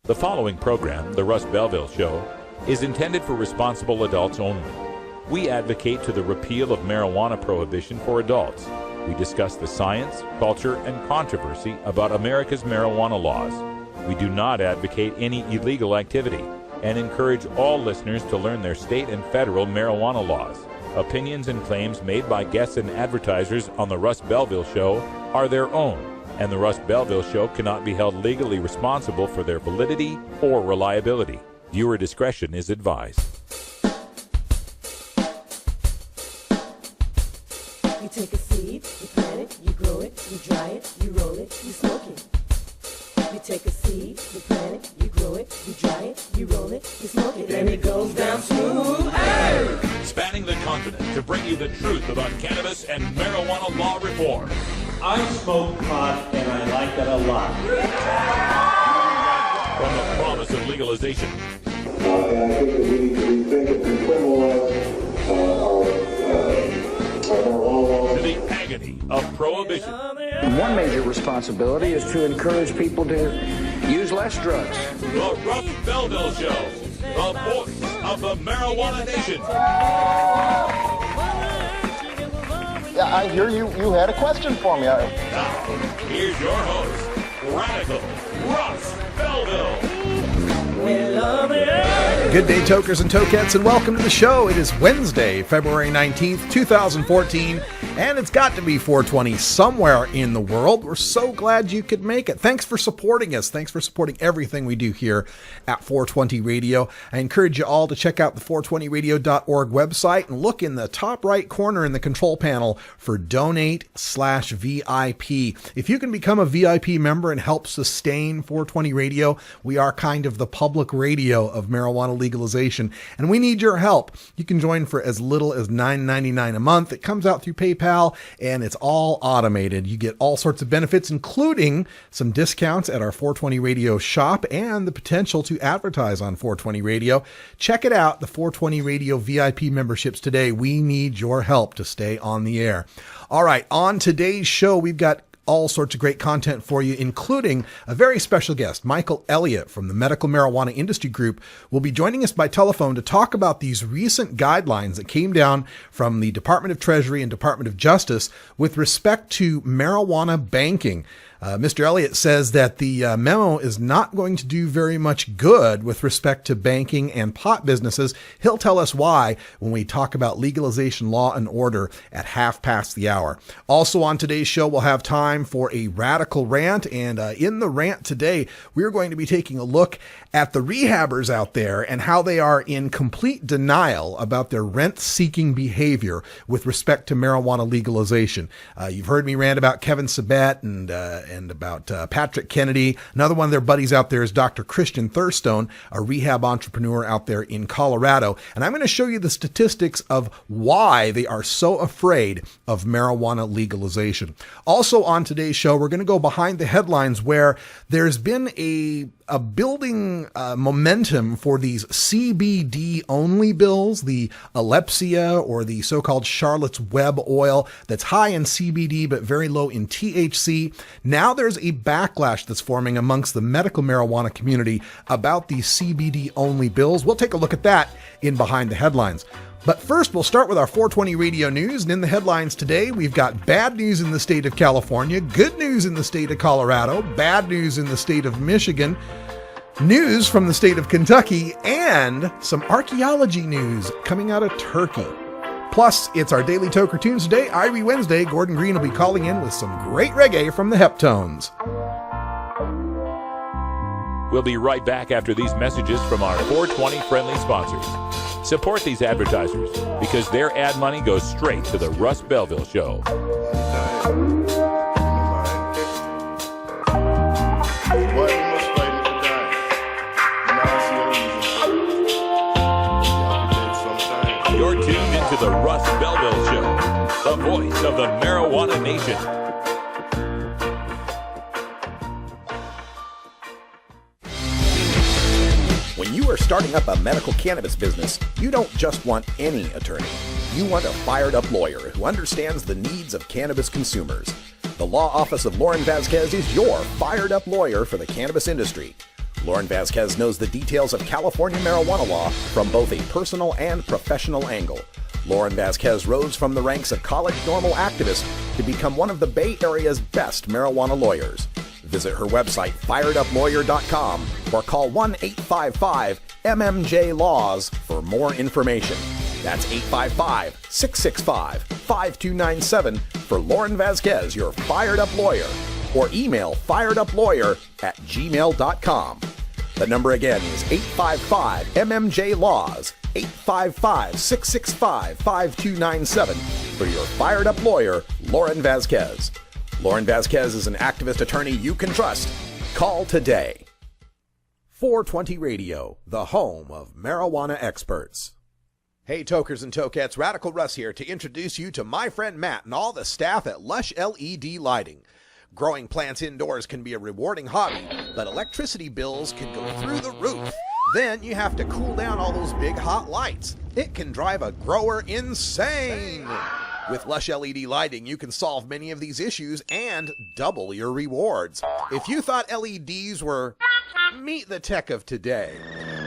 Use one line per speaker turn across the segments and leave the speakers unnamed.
The following program, The Russ Belville Show, is intended for responsible adults only. We advocate to the repeal of marijuana prohibition for adults. We discuss the science, culture, and controversy about America's marijuana laws. We do not advocate any illegal activity and encourage all listeners to learn their state and federal marijuana laws. Opinions and claims made by guests and advertisers on The Russ Belville Show are their own, and The Russ Belville Show cannot be held legally responsible for their validity or reliability. Viewer discretion is advised.
You take a seed, you plant it, you grow it, you dry it, you roll it, you smoke it. You take a seed, you plant it, you grow it, you dry it, you roll it, you smoke it, and it goes down smooth. Hey!
Spanning the continent to bring you the truth about cannabis and marijuana law reform.
I smoke pot and I like it a lot.
From the promise of legalization.
And I think that we need to rethink and decriminalize our marijuana laws.
To the agony of prohibition.
One major responsibility is to encourage people to use less drugs.
The Russ Belville Show, the voice of the marijuana nation.
Yeah, I hear you had a question for me.
Now, here's your host, Radical Russ Belville.
Good day, tokers and tokettes, and welcome to the show. It is Wednesday, February 19th, 2014, and it's got to be 420 somewhere in the world. We're so glad you could make it. Thanks for supporting us. Thanks for supporting everything we do here at 420 Radio. I encourage you all to check out the 420radio.org website and look in the top right corner in the control panel for donate/VIP. If you can become a VIP member and help sustain 420 Radio, we are kind of the public radio of marijuana legalization, and we need your help. You can join for as little as $9.99 a month. It comes out through PayPal, and it's all automated. You get all sorts of benefits, including some discounts at our 420 Radio shop and the potential to advertise on 420 Radio. Check it out, the 420 Radio VIP memberships today. We need your help to stay on the air. All right, on today's show, we've got all sorts of great content for you, including a very special guest. Michael Elliott from the Medical Marijuana Industry Group will be joining us by telephone to talk about these recent guidelines that came down from the Department of Treasury and Department of Justice with respect to marijuana banking. Mr. Elliott says that the memo is not going to do very much good with respect to banking and pot businesses. He'll tell us why when we talk about legalization law and order at 5:30. Also on today's show, we'll have time for a radical rant. And in the rant today, we're going to be taking a look at the rehabbers out there and how they are in complete denial about their rent-seeking behavior with respect to marijuana legalization. You've heard me rant about Kevin Sabet and about Patrick Kennedy. Another one of their buddies out there is Dr. Christian Thurstone, a rehab entrepreneur out there in Colorado. And I'm going to show you the statistics of why they are so afraid of marijuana legalization. Also on today's show, we're going to go behind the headlines where there's been a building momentum for these CBD only bills, the Alephsia or the so-called Charlotte's Web oil that's high in CBD but very low in THC. Now there's a backlash that's forming amongst the medical marijuana community about these CBD only bills. We'll take a look at that in Behind the Headlines. But first, we'll start with our 420 Radio News. And in the headlines today, we've got bad news in the state of California, good news in the state of Colorado, bad news in the state of Michigan, news from the state of Kentucky, and some archaeology news coming out of Turkey. Plus, it's our Daily Toker Tunes today, Irie Wednesday. Gordon Green will be calling in with some great reggae from the Heptones.
We'll be right back after these messages from our 420 friendly sponsors. Support these advertisers because their ad money goes straight to the Russ Belville Show. You're tuned into the Russ Belville Show, the voice of the marijuana nation.
When you are starting up a medical cannabis business, you don't just want any attorney. You want a fired-up lawyer who understands the needs of cannabis consumers. The law office of Lauren Vasquez is your fired-up lawyer for the cannabis industry. Lauren Vasquez knows the details of California marijuana law from both a personal and professional angle. Lauren Vasquez rose from the ranks of college normal activist to become one of the Bay Area's best marijuana lawyers. Visit her website, fireduplawyer.com, or call 1-855-MMJ-LAWS for more information. That's 855-665-5297 for Lauren Vasquez, your Fired Up Lawyer, or email fireduplawyer@gmail.com. The number again is 855-MMJ-LAWS, 855-665-5297 for your Fired Up Lawyer, Lauren Vasquez. Lauren Vasquez is an activist attorney you can trust. Call today. 420 Radio, the home of marijuana experts. Hey, tokers and tokettes, Radical Russ here to introduce you to my friend Matt and all the staff at Lush LED Lighting. Growing plants indoors can be a rewarding hobby, but electricity bills can go through the roof. Then you have to cool down all those big hot lights. It can drive a grower insane. With Lush LED Lighting, you can solve many of these issues and double your rewards. If you thought LEDs were meet the tech of today,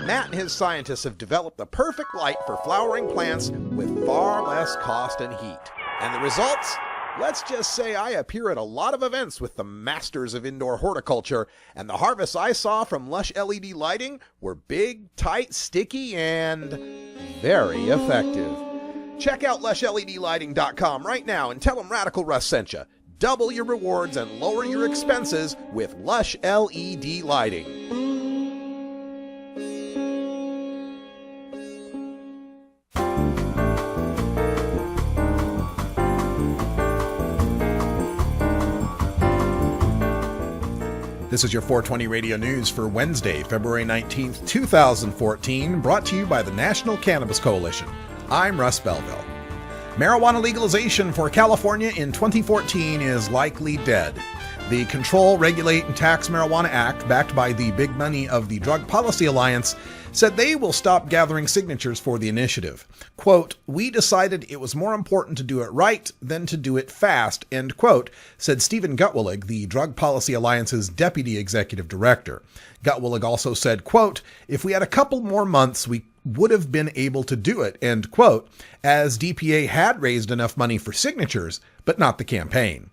Matt and his scientists have developed the perfect light for flowering plants with far less cost and heat. And the results? Let's just say I appear at a lot of events with the masters of indoor horticulture, and the harvests I saw from Lush LED Lighting were big, tight, sticky, and very effective. Check out LushLEDlighting.com right now and tell them Radical Russ sent you. Double your rewards and lower your expenses with Lush LED Lighting.
This is your 420 Radio News for Wednesday, February 19th, 2014, brought to you by the National Cannabis Coalition. I'm Russ Belville. Marijuana legalization for California in 2014 is likely dead. The Control, Regulate, and Tax Marijuana Act, backed by the big money of the Drug Policy Alliance, said they will stop gathering signatures for the initiative. Quote, "We decided it was more important to do it right than to do it fast," end quote, said Stephen Gutwillig, the Drug Policy Alliance's deputy executive director. Gutwillig also said, quote, "If we had a couple more months, we would have been able to do it," end quote, as DPA had raised enough money for signatures, but not the campaign.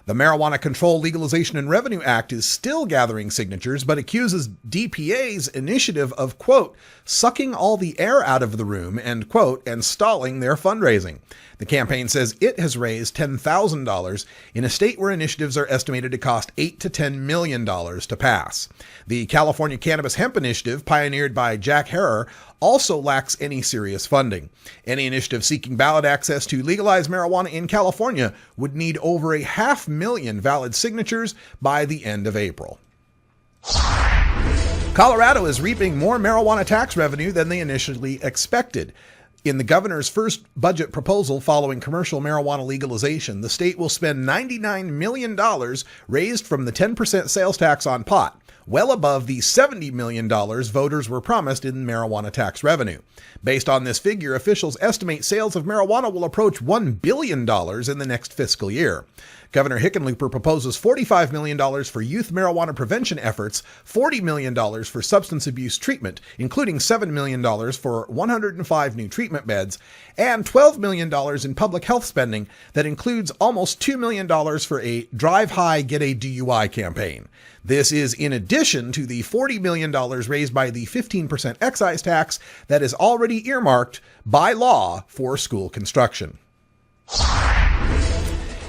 The Marijuana Control, Legalization, and Revenue Act is still gathering signatures, but accuses DPA's initiative of, quote, "sucking all the air out of the room," end quote, and stalling their fundraising. The campaign says it has raised $10,000 in a state where initiatives are estimated to cost $8 to $10 million to pass. The California Cannabis Hemp Initiative, pioneered by Jack Herer, also lacks any serious funding. Any initiative seeking ballot access to legalize marijuana in California would need over 500,000 valid signatures by the end of April. Colorado is reaping more marijuana tax revenue than they initially expected. In the governor's first budget proposal following commercial marijuana legalization, the state will spend $99 million raised from the 10% sales tax on pot, well above the $70 million voters were promised in marijuana tax revenue. Based on this figure, officials estimate sales of marijuana will approach $1 billion in the next fiscal year. Governor Hickenlooper proposes $45 million for youth marijuana prevention efforts, $40 million for substance abuse treatment, including $7 million for 105 new treatment beds, and $12 million in public health spending that includes almost $2 million for a Drive High, Get a DUI campaign. This is in addition to the $40 million raised by the 15% excise tax that is already earmarked by law for school construction.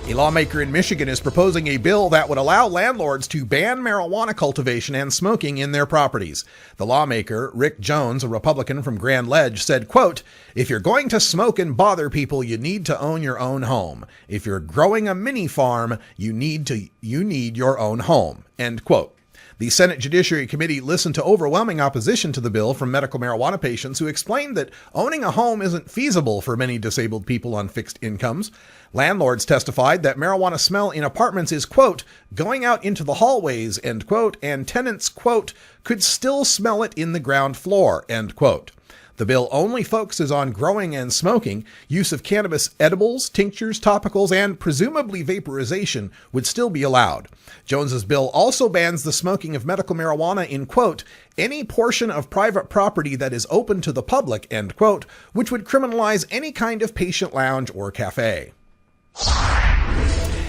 A lawmaker in Michigan is proposing a bill that would allow landlords to ban marijuana cultivation and smoking in their properties. The lawmaker, Rick Jones, a Republican from Grand Ledge, said, quote, "If you're going to smoke and bother people, you need to own your own home. If you're growing a mini farm, you need your own home," end quote. The Senate Judiciary Committee listened to overwhelming opposition to the bill from medical marijuana patients who explained that owning a home isn't feasible for many disabled people on fixed incomes. Landlords testified that marijuana smell in apartments is, quote, "going out into the hallways," end quote, and tenants, quote, "could still smell it in the ground floor," end quote. The bill only focuses on growing and smoking. Use of cannabis edibles, tinctures, topicals, and presumably vaporization would still be allowed. Jones's bill also bans the smoking of medical marijuana in, quote, any portion of private property that is open to the public, end quote, which would criminalize any kind of patient lounge or cafe.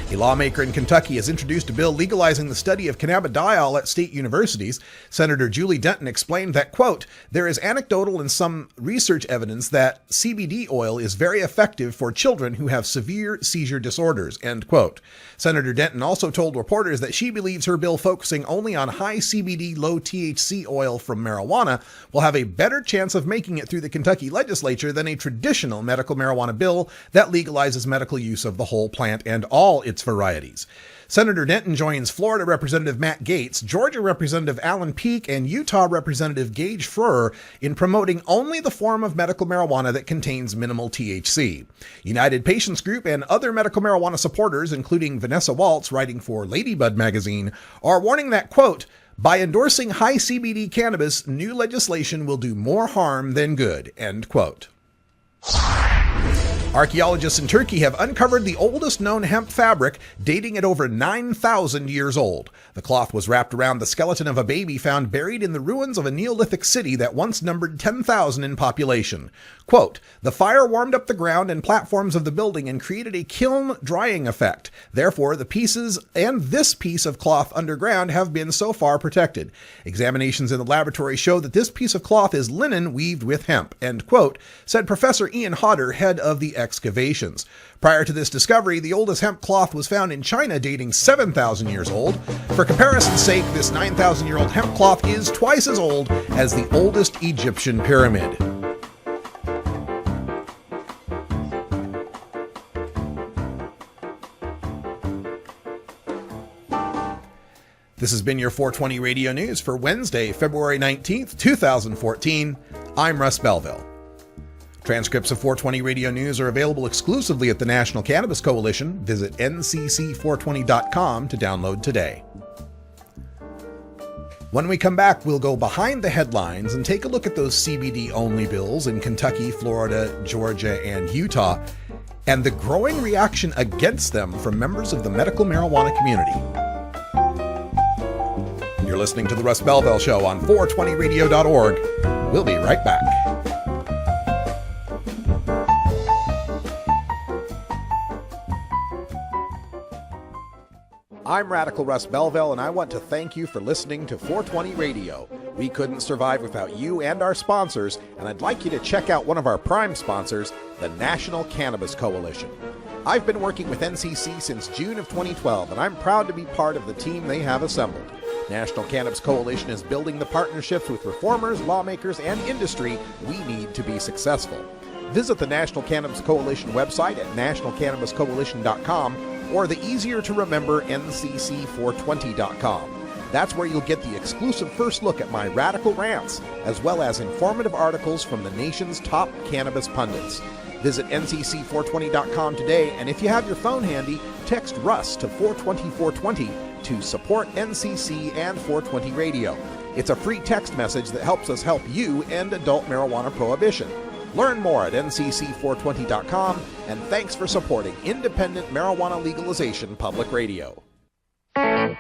A lawmaker in Kentucky has introduced a bill legalizing the study of cannabidiol at state universities. Senator Julie Denton explained that, quote, there is anecdotal and some research evidence that CBD oil is very effective for children who have severe seizure disorders, end quote. Senator Denton also told reporters that she believes her bill focusing only on high CBD, low THC oil from marijuana will have a better chance of making it through the Kentucky legislature than a traditional medical marijuana bill that legalizes medical use of the whole plant and all its varieties. Senator Denton joins Florida Representative Matt Gaetz, Georgia Representative Alan Peake, and Utah Representative Gage Freur in promoting only the form of medical marijuana that contains minimal THC. United Patients Group and other medical marijuana supporters, including Vanessa Waltz, writing for Ladybud magazine, are warning that, quote, by endorsing high CBD cannabis, new legislation will do more harm than good, end quote. Archaeologists in Turkey have uncovered the oldest known hemp fabric, dating at over 9,000 years old. The cloth was wrapped around the skeleton of a baby found buried in the ruins of a Neolithic city that once numbered 10,000 in population. Quote, the fire warmed up the ground and platforms of the building and created a kiln drying effect. Therefore, the pieces and this piece of cloth underground have been so far protected. Examinations in the laboratory show that this piece of cloth is linen weaved with hemp, end quote, said Professor Ian Hodder, head of the excavations. Prior to this discovery, the oldest hemp cloth was found in China, dating 7,000 years old. For comparison's sake, this 9,000-year-old hemp cloth is twice as old as the oldest Egyptian pyramid. This has been your 420 Radio News for Wednesday, February 19th, 2014. I'm Russ Belville. Transcripts of 420 Radio News are available exclusively at the National Cannabis Coalition. Visit ncc420.com to download today. When we come back, we'll go behind the headlines and take a look at those CBD-only bills in Kentucky, Florida, Georgia, and Utah, and the growing reaction against them from members of the medical marijuana community. You're listening to The Russ Belville Show on 420radio.org. We'll be right back. I'm Radical Russ Belville, and I want to thank you for listening to 420 Radio. We couldn't survive without you and our sponsors, and I'd like you to check out one of our prime sponsors, the National Cannabis Coalition. I've been working with NCC since June of 2012, and I'm proud to be part of the team they have assembled. National Cannabis Coalition is building the partnerships with reformers, lawmakers, and industry we need to be successful. Visit the National Cannabis Coalition website at nationalcannabiscoalition.com or the easier-to-remember ncc420.com. That's where you'll get the exclusive first look at my radical rants, as well as informative articles from the nation's top cannabis pundits. Visit ncc420.com today, and if you have your phone handy, text Russ to 420-420 to support NCC and 420 Radio. It's a free text message that helps us help you end adult marijuana prohibition. Learn more at ncc420.com, and thanks for supporting independent marijuana legalization public radio.
I'm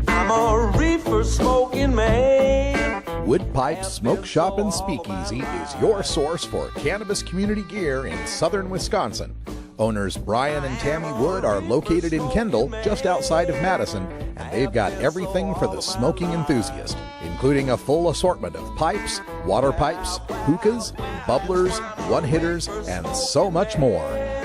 a reefer smoking man.
Wood Pipe Smoke Shop and Speakeasy is your source for cannabis community gear in southern Wisconsin. Owners Brian and Tammy Wood are located in Kendall, just outside of Madison, and they've got everything for the smoking enthusiast, including a full assortment of pipes, water pipes, hookahs, bubblers, one-hitters, and so much more.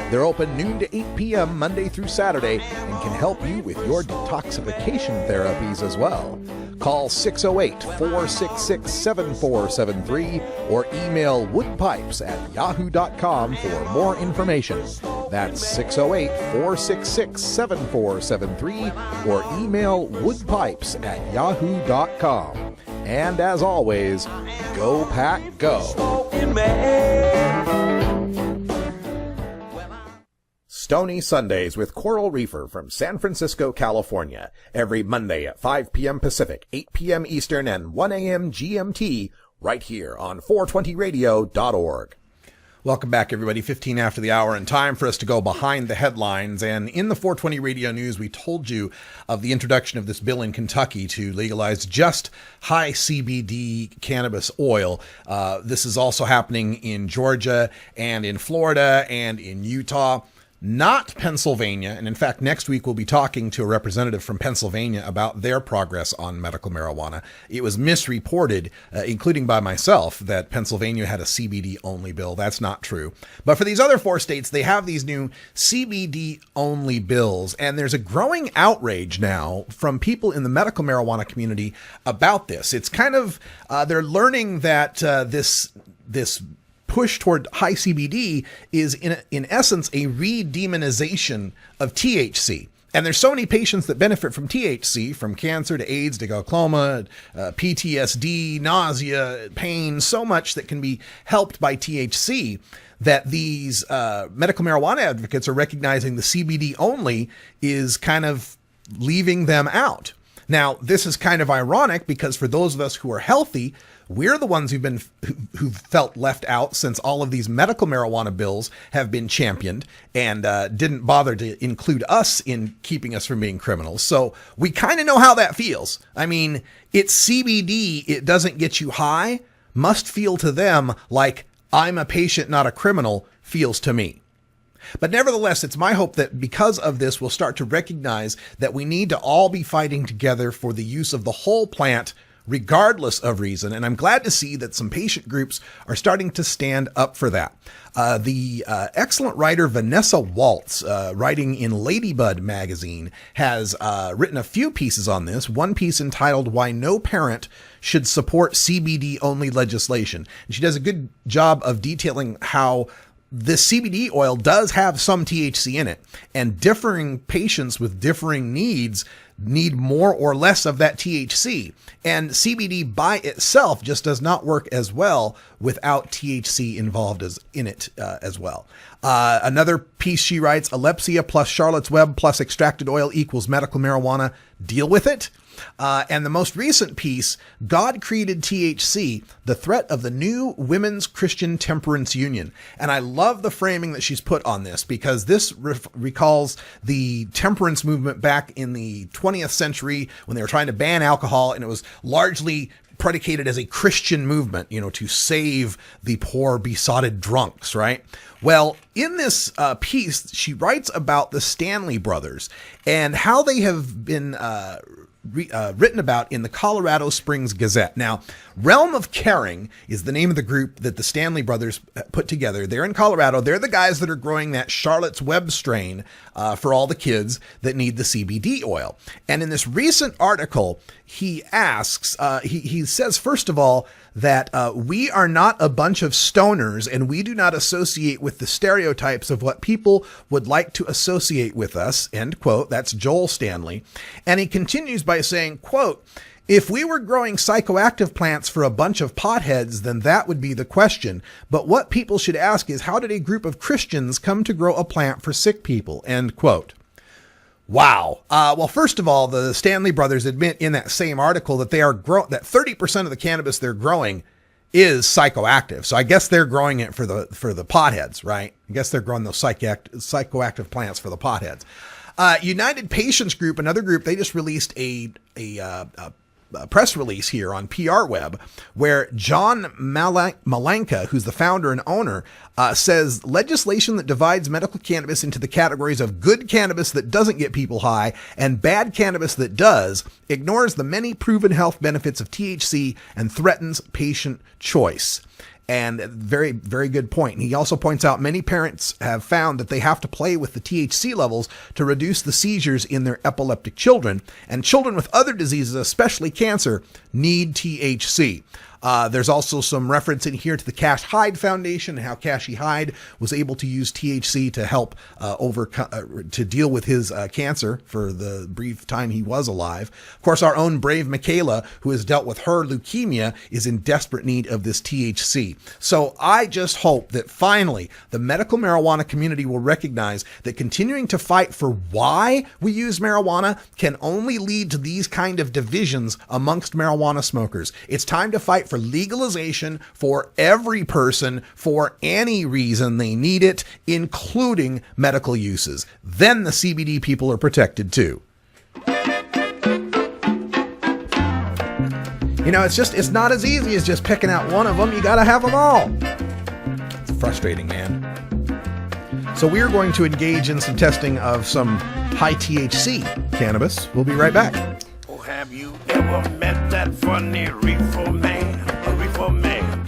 They're open noon to 8 p.m. Monday through Saturday and can help you with your detoxification therapies as well. Call 608-466-7473 or email woodpipes@yahoo.com for more information. That's 608-466-7473 or email woodpipes@yahoo.com. And as always, go pack go. Stony Sundays with Coral Reefer from San Francisco, California. Every Monday at 5 p.m. Pacific, 8 p.m. Eastern, and 1 a.m. GMT, right here on 420radio.org.
Welcome back, everybody. 15 after the hour, and time for us to go behind the headlines. And in the 420 Radio News, we told you of the introduction of this bill in Kentucky to legalize just high CBD cannabis oil. This is also happening in Georgia and in Florida and in Utah. Not Pennsylvania. And in fact, next week we'll be talking to a representative from Pennsylvania about their progress on medical marijuana. It was misreported, including by myself, that Pennsylvania had a CBD-only bill. That's not true. But for these other 4 states, they have these new CBD-only bills. And there's a growing outrage now from people in the medical marijuana community about this. It's kind of, they're learning that this push toward high CBD is in essence a re-demonization of THC. And there's so many patients that benefit from THC, from cancer to AIDS to glaucoma, PTSD, nausea, pain, so much that can be helped by THC, that these medical marijuana advocates are recognizing the CBD only is kind of leaving them out. Now, this is kind of ironic because for those of us who are healthy, we're the ones who've felt left out since all of these medical marijuana bills have been championed and didn't bother to include us in keeping us from being criminals. So we kind of know how that feels. I mean, it's CBD. It doesn't get you high. Must feel to them like I'm a patient, not a criminal, feels to me. But nevertheless, it's my hope that because of this, we'll start to recognize that we need to all be fighting together for the use of the whole plant, regardless of reason. And I'm glad to see that some patient groups are starting to stand up for that. The excellent writer Vanessa Waltz, writing in Ladybud magazine, has written a few pieces on this. One piece entitled "Why No Parent Should Support CBD-Only Legislation." And she does a good job of detailing how this CBD oil does have some THC in it, and differing patients with differing needs need more or less of that THC. And CBD by itself just does not work as well without THC involved in it as well. Another piece she writes, "Alephsia plus Charlotte's Web plus extracted oil equals medical marijuana. Deal with it." And the most recent piece, "God Created THC, the Threat of the New Women's Christian Temperance Union." And I love the framing that she's put on this because this recalls the temperance movement back in the 20th century when they were trying to ban alcohol, and it was largely predicated as a Christian movement, to save the poor, besotted drunks, right? Well, in this piece, she writes about the Stanley brothers and how they have been written about in the Colorado Springs Gazette. Now, Realm of Caring is the name of the group that the Stanley brothers put together. They're in Colorado. They're the guys that are growing that Charlotte's Web strain for all the kids that need the CBD oil. And in this recent article, he asks, he says, first of all, that we are not a bunch of stoners and we do not associate with the stereotypes of what people would like to associate with us, end quote. That's Joel Stanley. And he continues by saying, quote, "If we were growing psychoactive plants for a bunch of potheads, then that would be the question. But what people should ask is, how did a group of Christians come to grow a plant for sick people?" End quote. Wow. Well, first of all, the Stanley brothers admit in that same article that that 30% of the cannabis they're growing is psychoactive. So I guess they're growing it for the potheads, right? I guess they're growing those psychoactive plants for the potheads. United Patients Group, another group, they just released a press release here on PR Web where John Malanka, who's the founder and owner, says legislation that divides medical cannabis into the categories of good cannabis that doesn't get people high and bad cannabis that does ignores the many proven health benefits of THC and threatens patient choice. And very, very good point. And he also points out many parents have found that they have to play with the THC levels to reduce the seizures in their epileptic children. And children with other diseases, especially cancer, need THC. There's also some reference in here to the Cash Hyde Foundation and how Cashy Hyde was able to use THC to help to deal with his cancer for the brief time he was alive. Of course, our own brave Michaela, who has dealt with her leukemia, is in desperate need of this THC. So I just hope that finally the medical marijuana community will recognize that continuing to fight for why we use marijuana can only lead to these kind of divisions amongst marijuana smokers. It's time to fight for legalization for every person for any reason they need it, including medical uses. Then the CBD people are protected too. You know, it's not as easy as just picking out one of them. You gotta have them all. It's frustrating, man. So we are going to engage in some testing of some high THC cannabis. We'll be right back.
Oh, have you ever met that funny reefer man? A reefer man.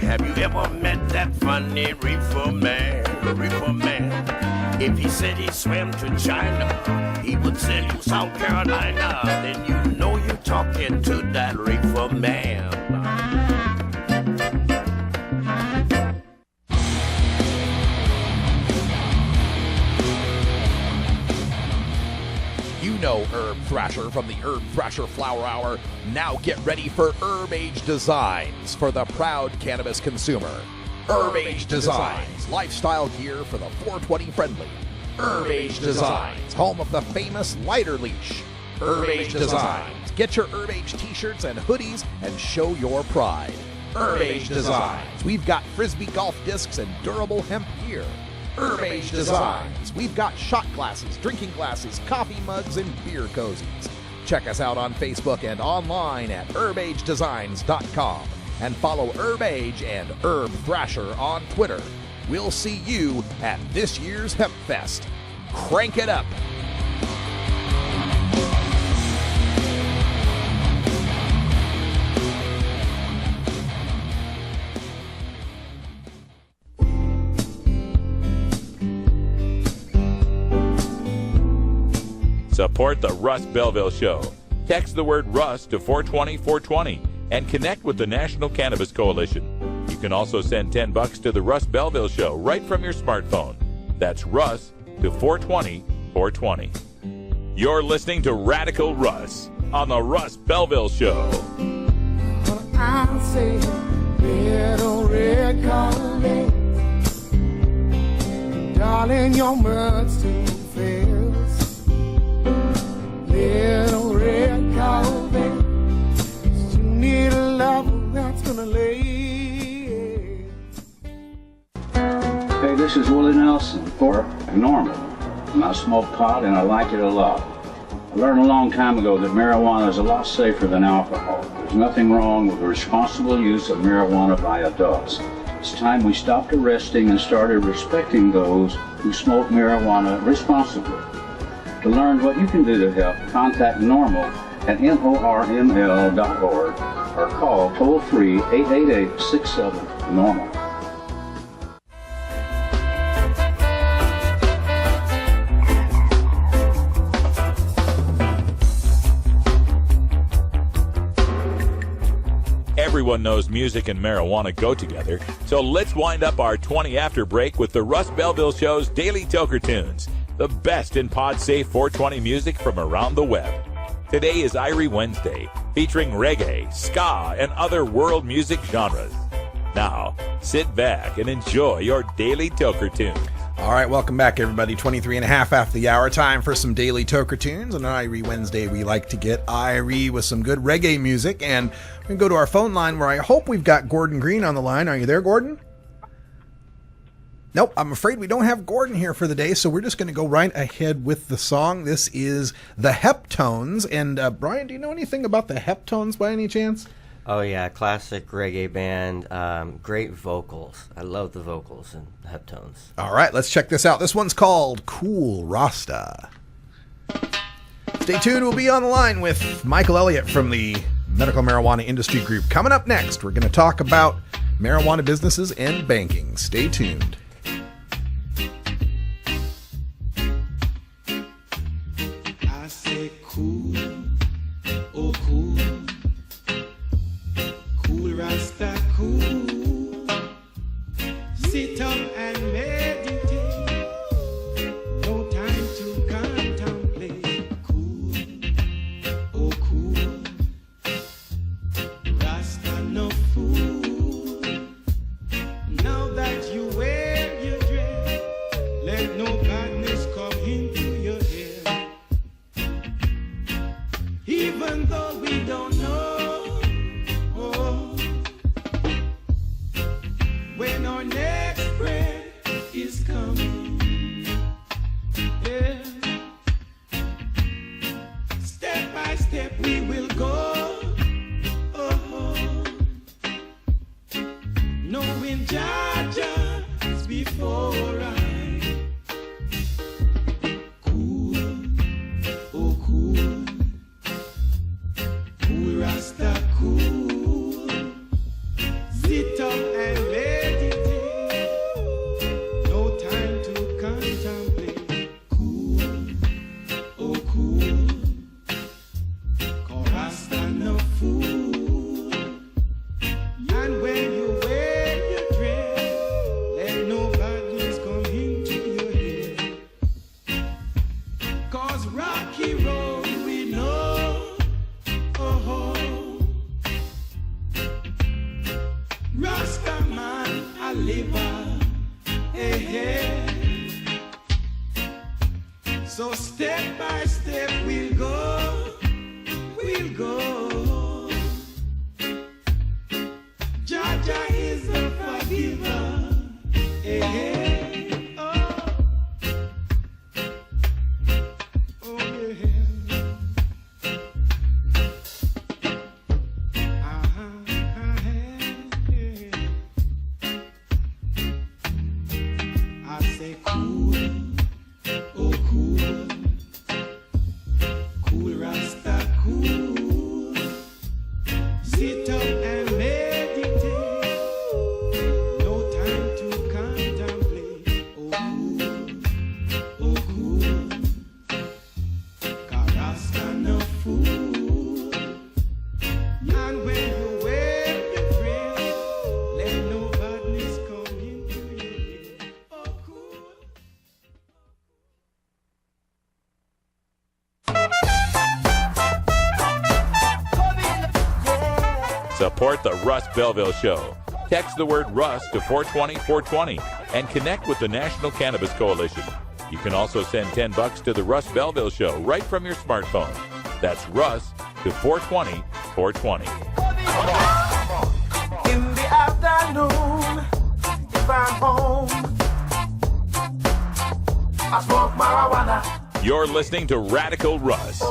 Have you ever met that funny reefer man? A reefer man. If he said he swam to China, he would sell you South Carolina. Then you know you're talking to that reefer man.
You know Herb Thrasher from the Herb Thrasher Flower Hour. Now get ready for Herb Age Designs for the proud cannabis consumer. Herb Age Designs, lifestyle gear for the 420 friendly. Herb Age Designs, home of the famous lighter leash. Herb Age Designs, get your Herb Age t-shirts and hoodies and show your pride. Herb Age Designs, we've got frisbee golf discs and durable hemp gear. Herb Age Designs, we've got shot glasses, drinking glasses, coffee mugs, and beer cozies. Check us out on Facebook and online at herbagedesigns.com. And follow Herb Age and Herb Thrasher on Twitter. We'll see you at this year's Hemp Fest. Crank it up.
Support the Russ Belville Show. Text the word Russ to 420-420 and connect with the National Cannabis Coalition. You can also send $10 to the Russ Belville Show right from your smartphone. That's Russ to 420-420. You're listening to Radical Russ on the Russ Belville Show.
I'll say, little red carpet, darling, your mud's too fast. Little red carpet, you need a lover that's gonna lay.
Hey, this is Willie Nelson for Normal. And I smoke pot and I like it a lot. I learned a long time ago that marijuana is a lot safer than alcohol. There's nothing wrong with the responsible use of marijuana by adults. It's time we stopped arresting and started respecting those who smoke marijuana responsibly. To learn what you can do to help, contact NORML at NORML.org or call toll-free 888-67-NORMAL.
Everyone knows music and marijuana go together, so let's wind up our 20 after break with the Russ Belville Show's Daily Toker Tunes, the best in pod-safe 420 music from around the web. Today is Irie Wednesday, featuring reggae, ska, and other world music genres. Now, sit back and enjoy your Daily Toker Tunes.
All right, welcome back, everybody. 23 and a half after the hour. Time for some Daily Toker Tunes. On Irie Wednesday, we like to get Irie with some good reggae music. And we're going to go to our phone line where I hope we've got Gordon Green on the line. Are you there, Gordon? Nope, I'm afraid we don't have Gordon here for the day, so we're just going to go right ahead with the song. This is the Heptones. And Brian, do you know anything about the Heptones by any chance?
Oh, yeah, classic reggae band. Great vocals. I love the vocals in Heptones.
All right, let's check this out. This one's called Cool Rasta. Stay tuned. We'll be on the line with Michael Elliott from the Medical Marijuana Industry Group. Coming up next, we're going to talk about marijuana businesses and banking. Stay tuned.
I say cool, oh cool, cool right. step we will go. Oh, knowing Georgia is before I. Cool, oh cool, cool Rasta cool. Sit up and meditate. No time to contemplate. Cool, oh cool. Cause Rasta no fool. And when you wear your dress, let no badness come into your head. Cause rocky road we know. Oh, Rasta man a liver. Hey, hey. So step by step we'll go. We'll go. Jaja is the forgiver. Hey, hey. Oh. Oh, yeah. I say cool, oh cool, cool Rasta cool. Sit up and meditate. No time to contemplate. Oh cool, 'cause Rasta no fool. And when you wear your dress, let no badness come into your head. Oh cool.
Support the Russ Belville Show. Text the word Russ to 420-420 and connect with the National Cannabis Coalition. You can also send $10 to the Russ Belville Show right from your smartphone. That's Russ to 420-420.
In the afternoon, if I'm home, I smoke marijuana.
You're listening to Radical Russ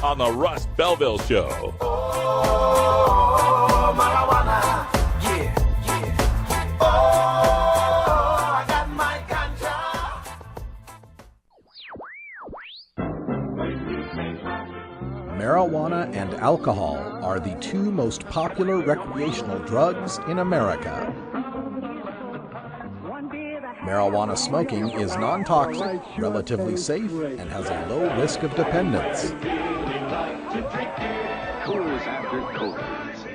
on the Russ Belville Show.
Oh, marijuana. Yeah, yeah. Oh, I got my ganja.
Marijuana and alcohol are the two most popular recreational drugs in America. Marijuana smoking is non-toxic, relatively safe, and has a low risk of dependence.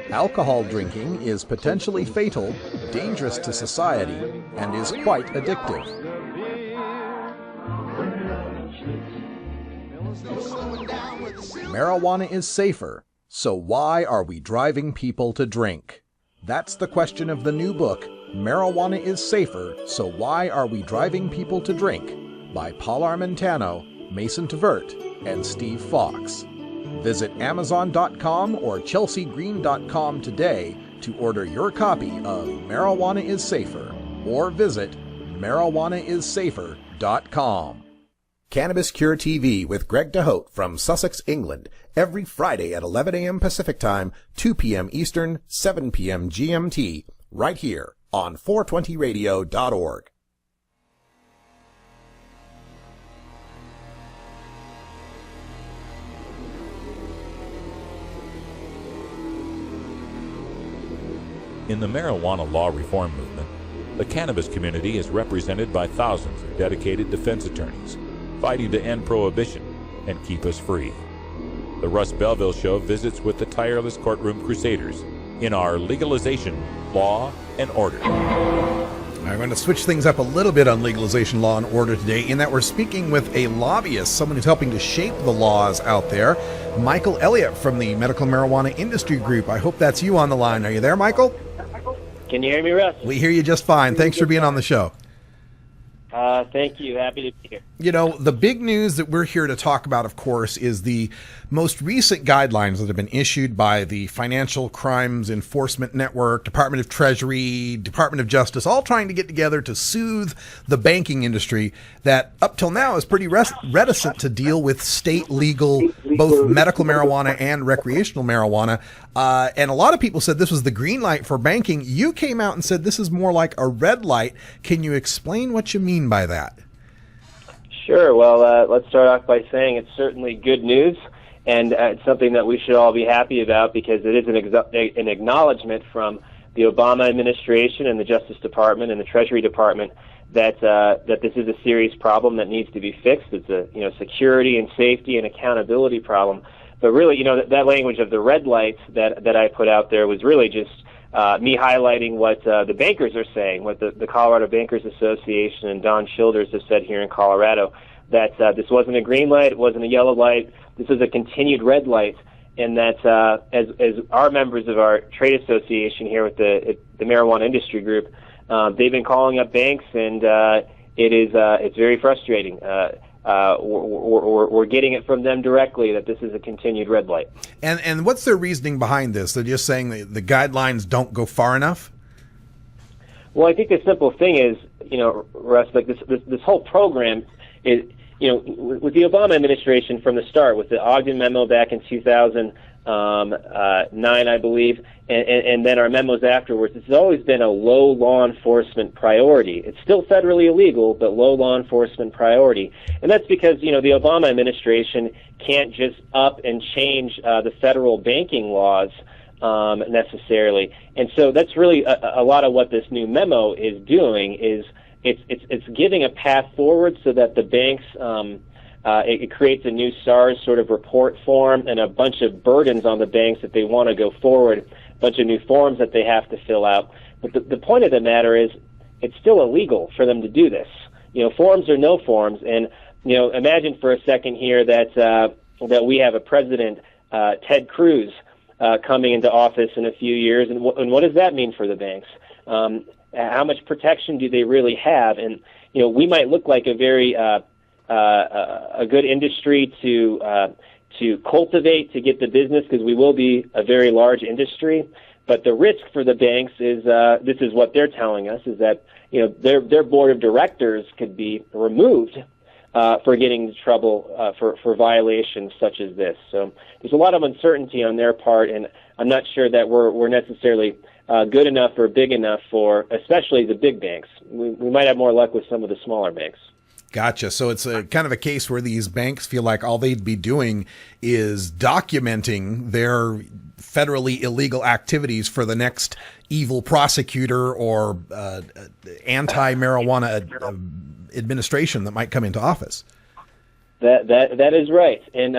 Alcohol drinking is potentially fatal, dangerous to society, and is quite addictive. Marijuana is safer, so why are we driving people to drink? That's the question of the new book, Marijuana is Safer, So Why Are We Driving People to Drink? By Paul Armentano, Mason Tvert, and Steve Fox. Visit Amazon.com or ChelseaGreen.com today to order your copy of Marijuana is Safer, or visit MarijuanaIsSafer.com. Cannabis Cure TV with Greg DeHote from Sussex, England, every Friday at 11 a.m. Pacific Time, 2 p.m. Eastern, 7 p.m. GMT, right here on 420radio.org.
In the marijuana law reform movement, the cannabis community is represented by thousands of dedicated defense attorneys fighting to end prohibition and keep us free. The Russ Belville Show visits with the tireless courtroom crusaders in our legalization, law, and order.
I'm going to switch things up a little bit on legalization, law, and order today, in that we're speaking with a lobbyist, someone who's helping to shape the laws out there, Michael Elliott from the Medical Marijuana Industry Group. I hope that's you on the line. Are you there, Michael?
Can you hear me, Russ?
We hear you just fine. Thanks for being on the show.
Thank you. Happy to be here.
You know, the big news that we're here to talk about, of course, is the most recent guidelines that have been issued by the Financial Crimes Enforcement Network, Department of Treasury, Department of Justice, all trying to get together to soothe the banking industry that up till now is pretty reticent to deal with state legal, both medical marijuana and recreational marijuana. And a lot of people said this was the green light for banking. You came out and said this is more like a red light. Can you explain what you mean by that?
Sure. Well, let's start off by saying it's certainly good news, and it's something that we should all be happy about because it is an acknowledgement from the Obama administration and the Justice Department and the Treasury Department that this is a serious problem that needs to be fixed. It's a security and safety and accountability problem. But really, that language of the red lights that I put out there was really just me highlighting what the bankers are saying, what the Colorado Bankers Association and Don Childers have said here in Colorado, that this wasn't a green light, it wasn't a yellow light, this is a continued red light, and that as our members of our trade association here with the Marijuana Industry Group, they've been calling up banks, and it's very frustrating. We're getting it from them directly that this is a continued red light.
And what's their reasoning behind this? They're just saying the guidelines don't go far enough?
Well, I think the simple thing is, Russ, like this whole program is, with the Obama administration from the start, with the Ogden memo back in 2009, I believe, and then our memos afterwards, it's always been a low law enforcement priority. It's still federally illegal, but low law enforcement priority. And that's because, the Obama administration can't just up and change the federal banking laws necessarily. And so that's really a lot of what this new memo is doing is it's giving a path forward so that the banks it creates a new SARS sort of report form and a bunch of burdens on the banks that they want to go forward, a bunch of new forms that they have to fill out. But the point of the matter is it's still illegal for them to do this. Forms or no forms. And, imagine for a second here that we have a president, Ted Cruz, coming into office in a few years. And what does that mean for the banks? How much protection do they really have? And, we might look like a very a good industry to cultivate, to get the business, because we will be a very large industry. But the risk for the banks is this is what they're telling us, is that their board of directors could be removed for getting into trouble for violations such as this. So there's a lot of uncertainty on their part, and I'm not sure that we're necessarily good enough or big enough for especially the big banks. We might have more luck with some of the smaller banks.
Gotcha. So it's a kind of a case where these banks feel like all they'd be doing is documenting their federally illegal activities for the next evil prosecutor or anti-marijuana administration that might come into office.
That is right. And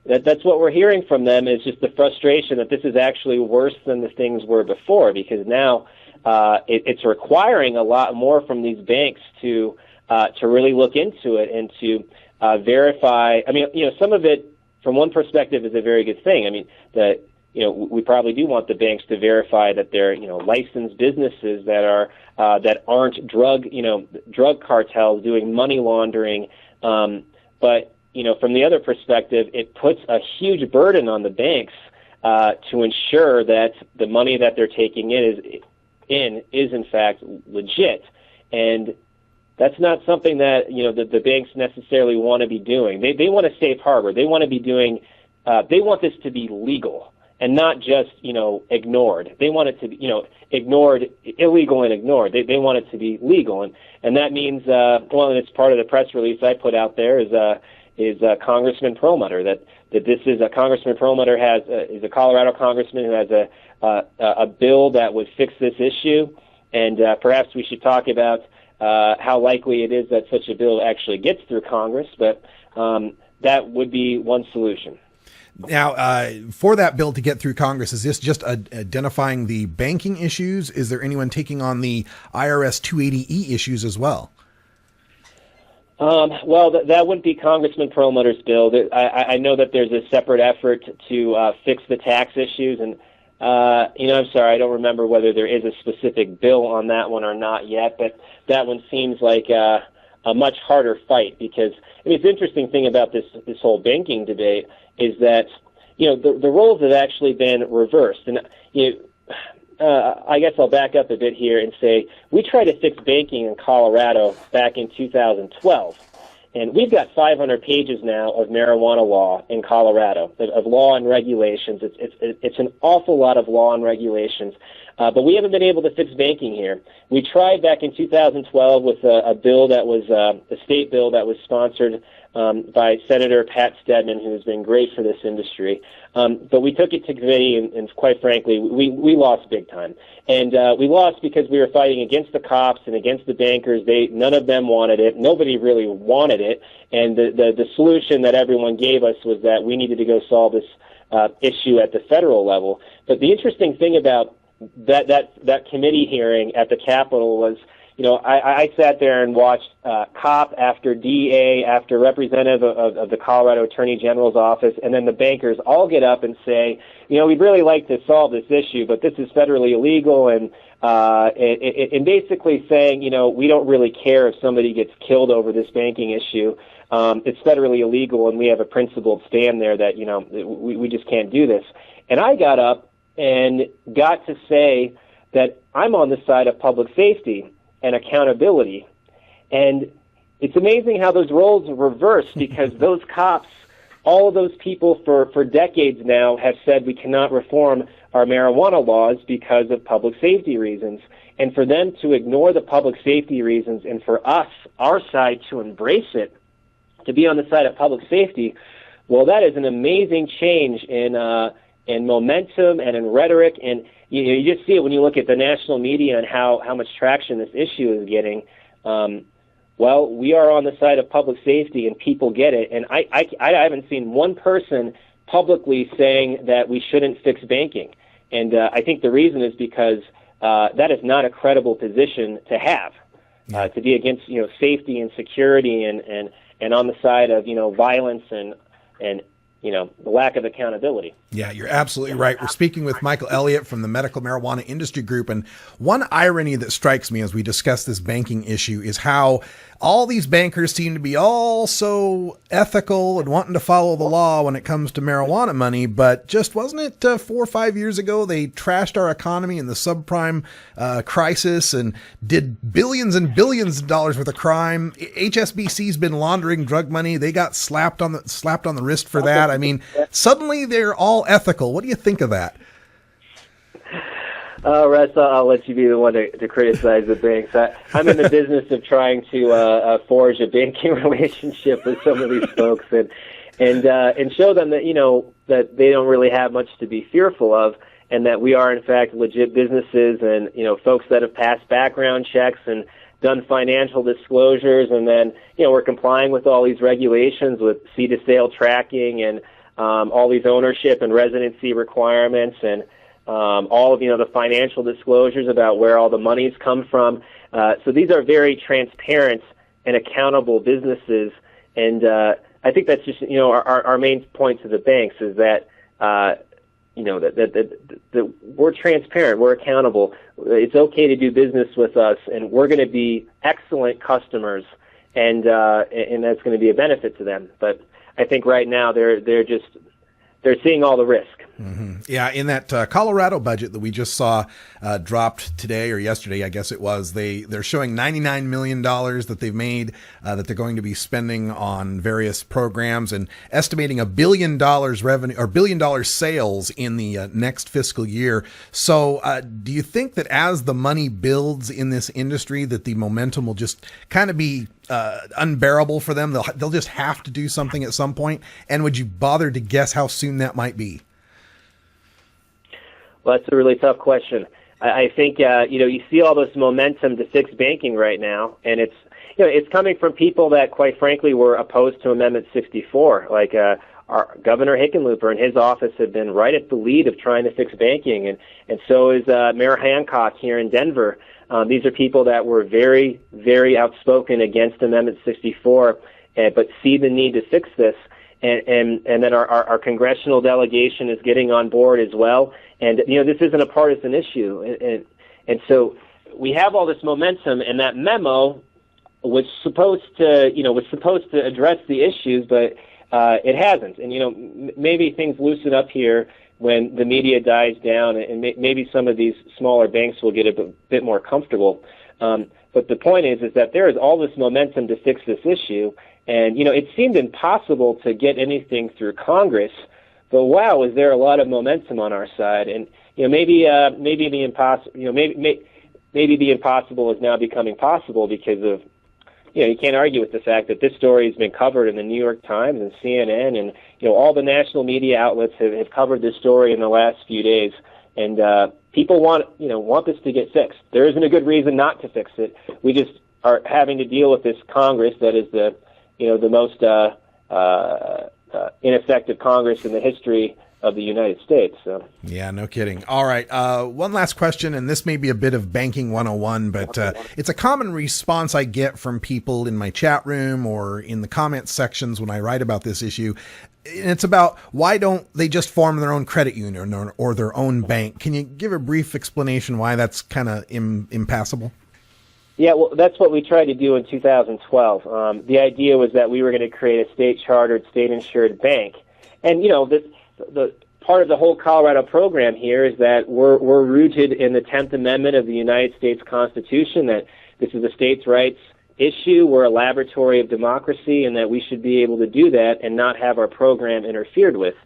that's what we're hearing from them, is just the frustration that this is actually worse than the things were before, because now it's requiring a lot more from these banks to really look into it and to verify. I mean, some of it, from one perspective, is a very good thing. I mean, that we probably do want the banks to verify that they're licensed businesses that are that aren't drug cartels doing money laundering. But from the other perspective, it puts a huge burden on the banks to ensure that the money that they're taking is in fact legit. And that's not something that the banks necessarily want to be doing. They want a safe harbor. They want to be doing. They want this to be legal and not just ignored. They want it to be ignored, illegal and ignored. They want it to be legal, and that means and it's part of the press release I put out there is Congressman Perlmutter that this is Congressman Perlmutter is a Colorado congressman who has a bill that would fix this issue, and perhaps we should talk about how likely it is that such a bill actually gets through Congress, but that would be one solution.
Now, for that bill to get through Congress, is this just identifying the banking issues? Is there anyone taking on the IRS 280E issues as well?
Well, that wouldn't be Congressman Perlmutter's bill. I know that there's a separate effort to fix the tax issues, and I'm sorry, I don't remember whether there is a specific bill on that one or not yet, but that one seems like a much harder fight, because I mean, the interesting thing about this whole banking debate is that, you know, the roles have actually been reversed. And I guess I'll back up a bit here and say we tried to fix banking in Colorado back in 2012. And we've got 500 pages now of marijuana law in Colorado, of law and regulations. It's an awful lot of law and regulations, but we haven't been able to fix banking here. We tried back in 2012 with a bill that was a state bill that was sponsored by Senator Pat Stedman, who has been great for this industry. But we took it to committee, and quite frankly, we lost big time. And we lost because we were fighting against the cops and against the bankers. None of them wanted it. Nobody really wanted it. And the solution that everyone gave us was that we needed to go solve this issue at the federal level. But the interesting thing about that committee hearing at the Capitol was, you know, I sat there and watched cop after DA after representative of the Colorado Attorney General's office, and then the bankers all get up and say, you know, we'd really like to solve this issue, but this is federally illegal, and basically saying, you know, we don't really care if somebody gets killed over this banking issue. It's federally illegal, and we have a principled stand there that, you know, we just can't do this. And I got up and got to say that I'm on the side of public safety and accountability. And it's amazing how those roles are reversed, because those cops, all of those people for decades now have said we cannot reform our marijuana laws because of public safety reasons. And for them to ignore the public safety reasons and for us, our side, to embrace it, to be on the side of public safety, well, that is an amazing change in momentum and in rhetoric. And you just see it when you look at the national media and how much traction this issue is getting. Well, we are on the side of public safety, and people get it. And I haven't seen one person publicly saying that we shouldn't fix banking. And I think the reason is because that is not a credible position to have, to be against, you know, safety and security and on the side of, you know, violence and you know, the lack of accountability.
Yeah, you're absolutely right. We're speaking with Michael Elliott from the Medical Marijuana Industry Group. And one irony that strikes me as we discuss this banking issue is how all these bankers seem to be all so ethical and wanting to follow the law when it comes to marijuana money. But just wasn't it 4 or 5 years ago they trashed our economy in the subprime crisis and did billions and billions of dollars worth of crime? HSBC's been laundering drug money. They got slapped on the wrist for that. I mean, suddenly they're all ethical. What do you think of that?
Russ, I'll let you be the one to criticize the banks. I'm in the business of trying to forge a banking relationship with some of these folks and show them that, you know, that they don't really have much to be fearful of, and that we are in fact legit businesses, and, you know, folks that have passed background checks and done financial disclosures, and then, you know, we're complying with all these regulations with seed to sale tracking and all these ownership and residency requirements, and all of, you know, the financial disclosures about where all the money's come from. So these are very transparent and accountable businesses, and I think that's just, you know, our main point to the banks is that you know, that we're transparent, we're accountable. It's okay to do business with us, and we're going to be excellent customers, and that's going to be a benefit to them. But I think right now they're seeing all the risk.
Mm-hmm. Yeah, in that Colorado budget that we just saw dropped today or yesterday, I guess it was, they're showing $99 million that they've made that they're going to be spending on various programs, and estimating $1 billion revenue or $1 billion sales in the next fiscal year. So do you think that as the money builds in this industry that the momentum will just kind of be unbearable for them? They'll just have to do something at some point. And would you bother to guess how soon that might be?
Well, that's a really tough question. I think you know, you see all this momentum to fix banking right now, and it's, you know, it's coming from people that, quite frankly, were opposed to Amendment 64. Like our Governor Hickenlooper and his office have been right at the lead of trying to fix banking, and so is Mayor Hancock here in Denver. These are people that were very, very outspoken against Amendment 64, but see the need to fix this. And then our congressional delegation is getting on board as well. And, you know, this isn't a partisan issue. And so we have all this momentum, and that memo, was supposed to address the issues, but it hasn't. And maybe things loosen up here when the media dies down, and maybe some of these smaller banks will get a bit more comfortable. But the point is that there is all this momentum to fix this issue, and it seemed impossible to get anything through Congress. But wow, is there a lot of momentum on our side? And maybe the impossible is now becoming possible because of you can't argue with the fact that this story has been covered in the New York Times and CNN, and all the national media outlets have covered this story in the last few days. And people want this to get fixed. There isn't a good reason not to fix it. We just are having to deal with this Congress that is the most ineffective Congress in the history of the United States. So.
Yeah, no kidding. All right. One last question, and this may be a bit of banking 101, but it's a common response I get from people in my chat room or in the comments sections when I write about this issue. And it's about why don't they just form their own credit union or their own bank? Can you give a brief explanation why that's kind of impassable?
Yeah, well, that's what we tried to do in 2012. The idea was that we were going to create a state-chartered, state-insured bank. And, the part of the whole Colorado program here is that we're rooted in the 10th Amendment of the United States Constitution, that this is a states' rights issue. We're a laboratory of democracy, and that we should be able to do that and not have our program interfered with.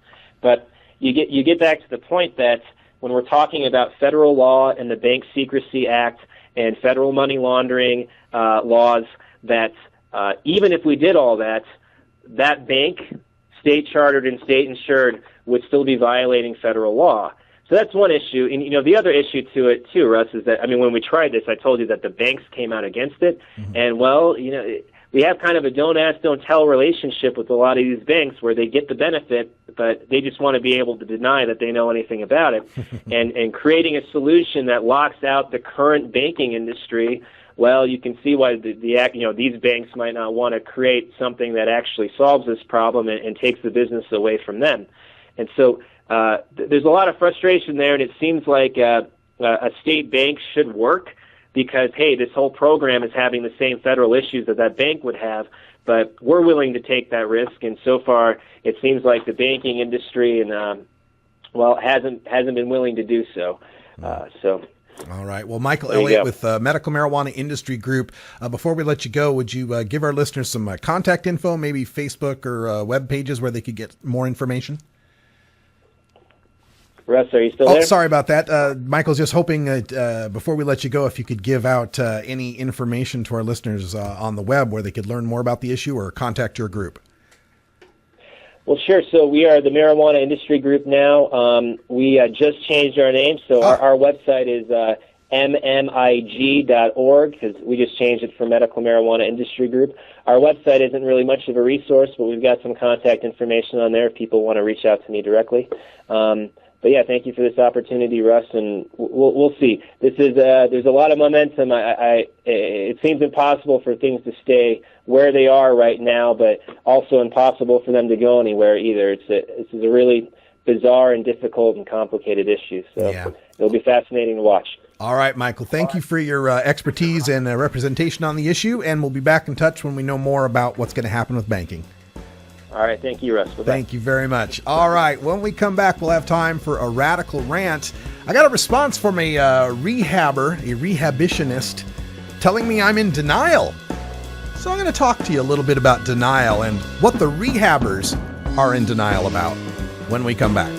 But you get back to the point that when we're talking about federal law and the Bank Secrecy Act and federal money laundering laws, that even if we did all that, that bank, state-chartered and state-insured, would still be violating federal law. So that's one issue. And, the other issue to it, too, Russ, is that, when we tried this, I told you that the banks came out against it. Mm-hmm. And, well, we have kind of a don't ask, don't tell relationship with a lot of these banks where they get the benefit, but they just want to be able to deny that they know anything about it. and creating a solution that locks out the current banking industry, well, you can see why these banks might not want to create something that actually solves this problem and takes the business away from them. And so there's a lot of frustration there, and it seems like a state bank should work because, hey, this whole program is having the same federal issues that bank would have, but we're willing to take that risk. And so far, it seems like the banking industry hasn't been willing to do so.
All right. Well, Michael Elliott with Medical Marijuana Industry Group. Before we let you go, would you give our listeners some contact info, maybe Facebook or web pages where they could get more information?
Russ, are you still there?
Oh, sorry about that. Michael's just hoping that before we let you go, if you could give out any information to our listeners on the web where they could learn more about the issue or contact your group.
Well, sure. So we are the Marijuana Industry Group now. We just changed our name. So our website is mmig.org because we just changed it for Medical Marijuana Industry Group. Our website isn't really much of a resource, but we've got some contact information on there if people want to reach out to me directly. But yeah, thank you for this opportunity, Russ, and we'll see. There's a lot of momentum. It seems impossible for things to stay where they are right now, but also impossible for them to go anywhere either. This is a really bizarre and difficult and complicated issue. So It'll be fascinating to watch.
All right, Michael, thank you for your expertise and representation on the issue, and we'll be back in touch when we know more about what's going to happen with banking.
All right, thank you, Russ. Bye-bye.
Thank you very much. All right, when we come back, we'll have time for a radical rant. I got a response from a rehabitionist, telling me I'm in denial. So I'm going to talk to you a little bit about denial and what the rehabbers are in denial about when we come back.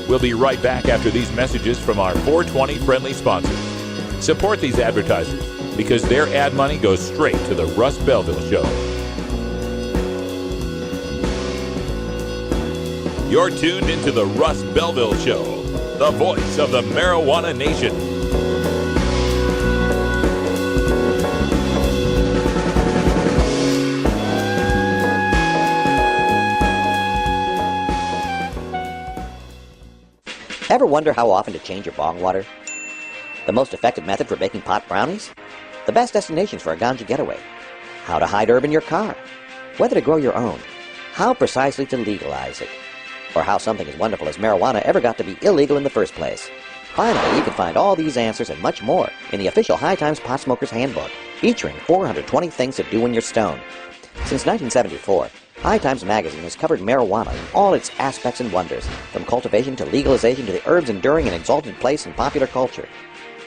We'll be right back after these messages from our 420 friendly sponsors. Support these advertisers because their ad money goes straight to the Russ Belville Show. You're tuned into the Russ Belville Show, the voice of the marijuana nation.
Ever wonder how often to change your bong water? The most effective method for baking pot brownies? The best destinations for a ganja getaway? How to hide herb in your car? Whether to grow your own? How precisely to legalize it? Or how something as wonderful as marijuana ever got to be illegal in the first place? Finally, you can find all these answers and much more in the official High Times Pot Smoker's Handbook, featuring 420 things to do when you're stoned. Since 1974, High Times magazine has covered marijuana in all its aspects and wonders, from cultivation to legalization to the herb's enduring and exalted place in popular culture.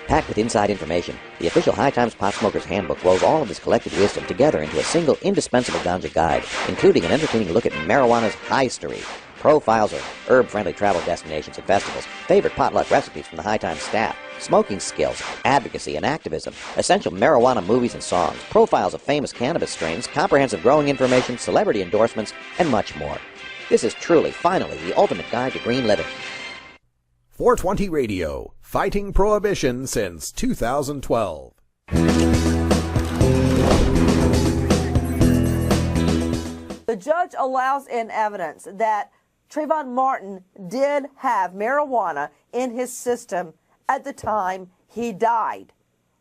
Packed with inside information, the official High Times Pot Smoker's Handbook rolls all of this collected wisdom together into a single indispensable ganja guide, including an entertaining look at marijuana's history, profiles of herb-friendly travel destinations and festivals, favorite potluck recipes from the High Times staff, smoking skills, advocacy and activism, essential marijuana movies and songs, profiles of famous cannabis strains, comprehensive growing information, celebrity endorsements, and much more. This is truly, finally, the ultimate guide to green living.
420 Radio, fighting prohibition since 2012.
The judge allows in evidence that Trayvon Martin did have marijuana in his system at the time he died.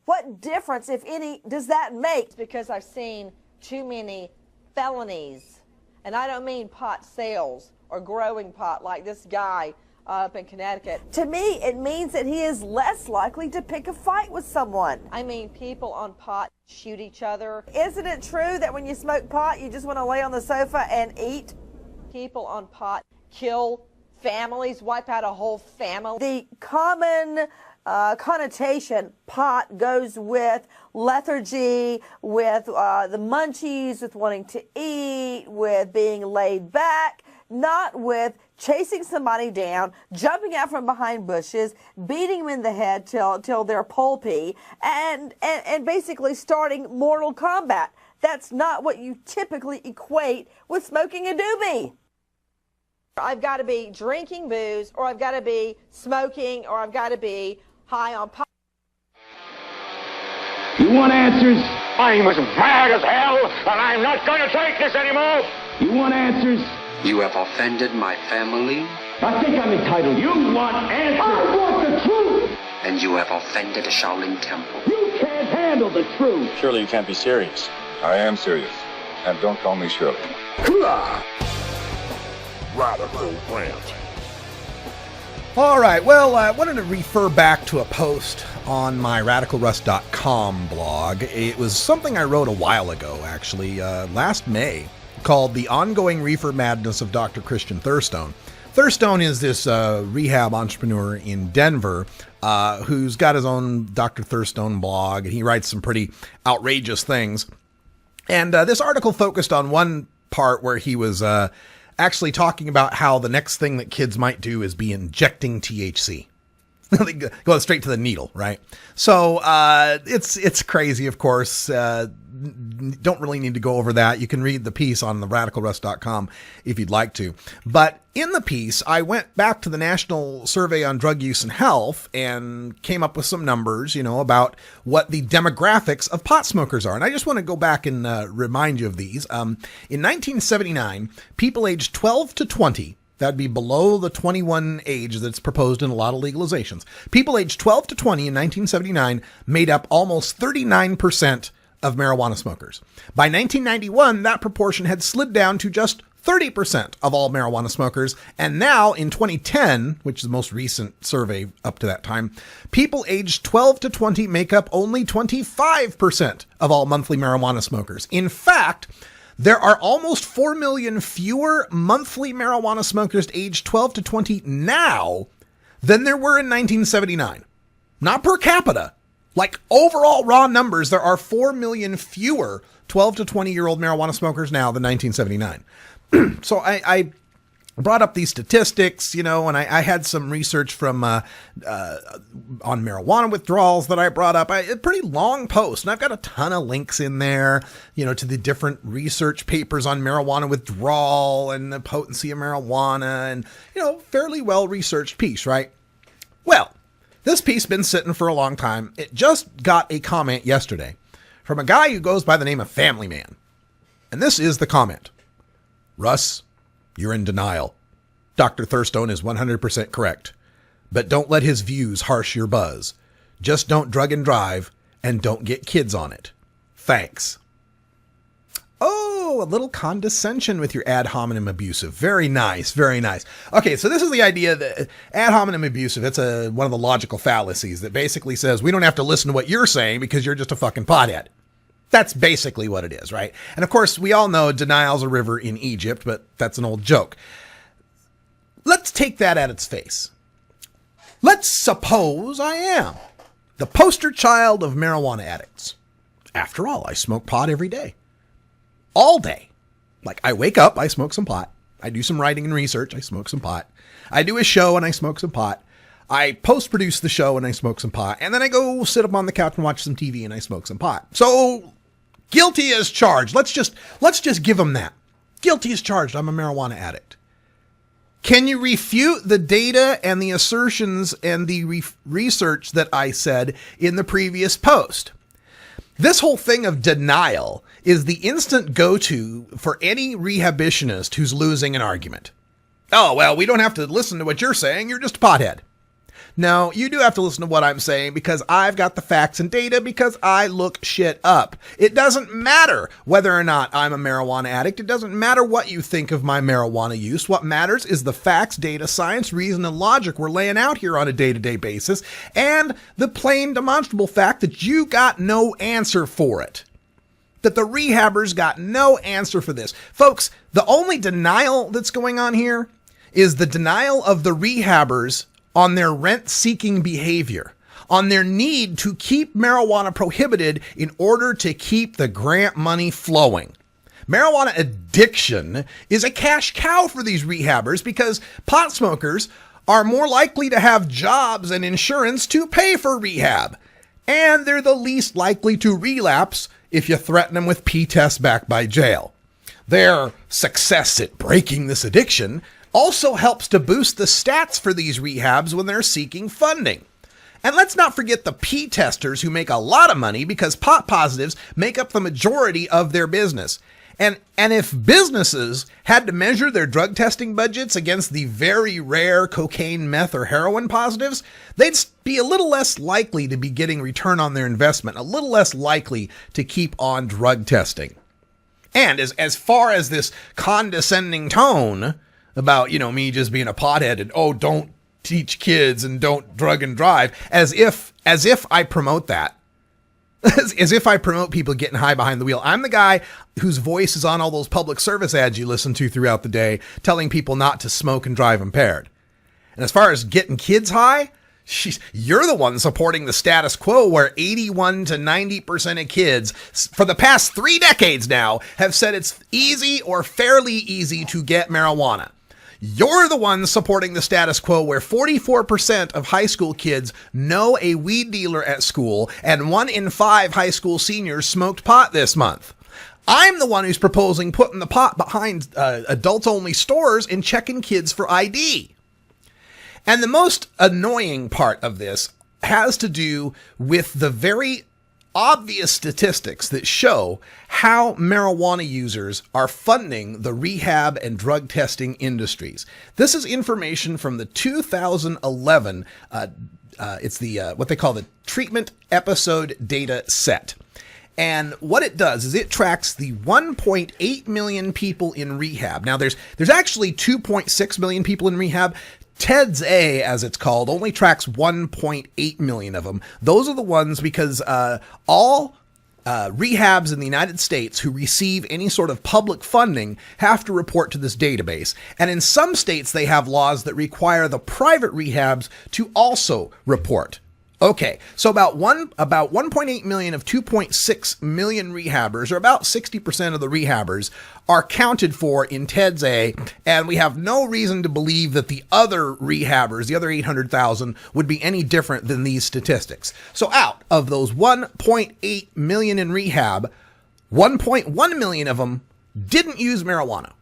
What difference, if any, does that make? Because I've seen too many felonies, and I don't mean pot sales or growing pot like this guy up in Connecticut. To me, it means that he is less likely to pick a fight with someone. I mean, people on pot shoot each other. Isn't it true that when you smoke pot, you just want to lay on the sofa and eat? People on pot kill families, wipe out a whole family. The common connotation pot goes with lethargy, with the munchies, with wanting to eat, with being laid back, not with chasing somebody down, jumping out from behind bushes, beating them in the head till they're pulpy, and basically starting mortal combat. That's not what you typically equate with smoking a doobie. I've got to be drinking booze, or I've got to be smoking, or I've got to be high on pot.
You want answers?
I'm as mad as hell, and I'm not going to take this anymore.
You want answers?
You have offended my family.
I think I'm entitled. You want answers? I want the truth.
And you have offended a Shaolin temple.
You can't handle the truth.
Surely you can't be serious.
I am serious. And don't call me Shirley.
Radical Rant.
All right, well, I wanted to refer back to a post on my RadicalRuss.com blog. It was something I wrote a while ago, actually, last May, called The Ongoing Reefer Madness of Dr. Christian Thurstone. Thurstone is this rehab entrepreneur in Denver who's got his own Dr. Thurstone blog, and he writes some pretty outrageous things. And this article focused on one part where he was actually talking about how the next thing that kids might do is be injecting THC. Go straight to the needle, right? So it's crazy, of course. Don't really need to go over that. You can read the piece on the radicalrust.com if you'd like to. But in the piece, I went back to the National Survey on Drug Use and Health and came up with some numbers, about what the demographics of pot smokers are. And I just want to go back and remind you of these. In 1979, people aged 12 to 20, that'd be below the 21 age that's proposed in a lot of legalizations. People aged 12 to 20 in 1979 made up almost 39% of marijuana smokers. By 1991, that proportion had slid down to just 30% of all marijuana smokers. And now in 2010, which is the most recent survey up to that time, people aged 12 to 20 make up only 25% of all monthly marijuana smokers. In fact, there are almost 4 million fewer monthly marijuana smokers aged 12 to 20 now than there were in 1979. Not per capita. Like overall raw numbers, there are 4 million fewer 12 to 20-year-old marijuana smokers now than 1979. So I brought up these statistics, and I had some research from on marijuana withdrawals that I brought up. A pretty long post, and I've got a ton of links in there, to the different research papers on marijuana withdrawal and the potency of marijuana, and, fairly well-researched piece, right? Well, this piece has been sitting for a long time. It just got a comment yesterday from a guy who goes by the name of Family Man. And this is the comment. Russ, you're in denial. Dr. Thurstone is 100% correct. But don't let his views harsh your buzz. Just don't drug and drive, and don't get kids on it. Thanks. Oh, Oh, a little condescension with your ad hominem abusive. Very nice. Very nice. Okay, so this is the idea that ad hominem abusive, it's one of the logical fallacies that basically says we don't have to listen to what you're saying because you're just a fucking pothead. That's basically what it is, right? And of course, we all know denial's a river in Egypt, but that's an old joke. Let's take that at its face. Let's suppose I am the poster child of marijuana addicts. After all, I smoke pot every day. All day. Like, I wake up, I smoke some pot. I do some writing and research, I smoke some pot. I do a show and I smoke some pot. I post-produce the show and I smoke some pot. And then I go sit up on the couch and watch some TV and I smoke some pot. So, guilty as charged. Let's just give them that. Guilty as charged. I'm a marijuana addict. Can you refute the data and the assertions and the research that I said in the previous post? This whole thing of denial is the instant go-to for any rehabitionist who's losing an argument. Oh, well, we don't have to listen to what you're saying. You're just a pothead. No, you do have to listen to what I'm saying because I've got the facts and data because I look shit up. It doesn't matter whether or not I'm a marijuana addict. It doesn't matter what you think of my marijuana use. What matters is the facts, data, science, reason, and logic we're laying out here on a day-to-day basis and the plain demonstrable fact that you got no answer for it. That the rehabbers got no answer for this. Folks, the only denial that's going on here is the denial of the rehabbers on their rent-seeking behavior, on their need to keep marijuana prohibited in order to keep the grant money flowing. Marijuana addiction is a cash cow for these rehabbers because pot smokers are more likely to have jobs and insurance to pay for rehab. And they're the least likely to relapse if you threaten them with P-tests back by jail. Their success at breaking this addiction also helps to boost the stats for these rehabs when they're seeking funding. And let's not forget the P-testers who make a lot of money because pot positives make up the majority of their business. And if businesses had to measure their drug testing budgets against the very rare cocaine, meth, or heroin positives, they'd be a little less likely to be getting return on their investment, a little less likely to keep on drug testing. And as far as this condescending tone about, me just being a pothead and, oh, don't teach kids and don't drug and drive, as if I promote that. As if I promote people getting high behind the wheel. I'm the guy whose voice is on all those public service ads you listen to throughout the day, telling people not to smoke and drive impaired. And as far as getting kids high, you're the one supporting the status quo where 81 to 90% of kids for the past 3 decades now have said it's easy or fairly easy to get marijuana. You're the one supporting the status quo where 44% of high school kids know a weed dealer at school and 1 in 5 high school seniors smoked pot this month. I'm the one who's proposing putting the pot behind adult-only stores and checking kids for ID. And the most annoying part of this has to do with the very obvious statistics that show how marijuana users are funding the rehab and drug testing industries. This is information from the 2011, it's the what they call the treatment episode data set. And what it does is it tracks the 1.8 million people in rehab. Now there's actually 2.6 million people in rehab. TEDS A, as it's called, only tracks 1.8 million of them. Those are the ones because all rehabs in the United States who receive any sort of public funding have to report to this database. And in some states, they have laws that require the private rehabs to also report. Okay, so about 1.8 million of 2.6 million rehabbers, or about 60% of the rehabbers, are counted for in TEDS A, and we have no reason to believe that the other rehabbers, the other 800,000, would be any different than these statistics. So out of those 1.8 million in rehab, 1.1 million of them didn't use marijuana.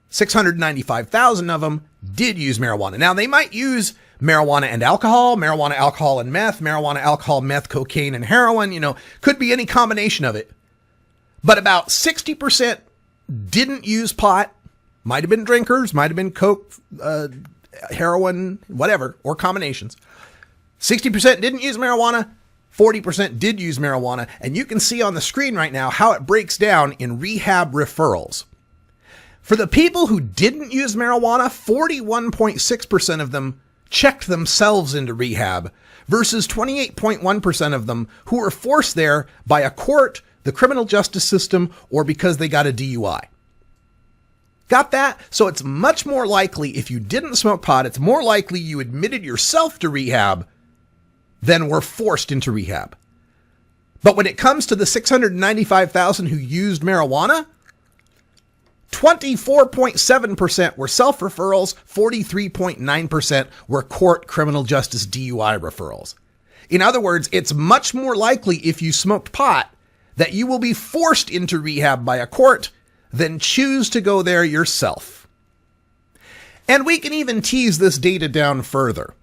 695,000 of them did use marijuana. Now, they might use marijuana and alcohol, marijuana, alcohol, and meth, marijuana, alcohol, meth, cocaine, and heroin, could be any combination of it. But about 60% didn't use pot, might have been drinkers, might have been coke, heroin, whatever, or combinations. 60% didn't use marijuana, 40% did use marijuana, and you can see on the screen right now how it breaks down in rehab referrals. For the people who didn't use marijuana, 41.6% of them checked themselves into rehab versus 28.1% of them who were forced there by a court, the criminal justice system, or because they got a DUI. Got that? So it's much more likely if you didn't smoke pot, it's more likely you admitted yourself to rehab than were forced into rehab. But when it comes to the 695,000 who used marijuana, 24.7% were self-referrals, 43.9% were court criminal justice DUI referrals. In other words, it's much more likely if you smoked pot that you will be forced into rehab by a court than choose to go there yourself. And we can even tease this data down further.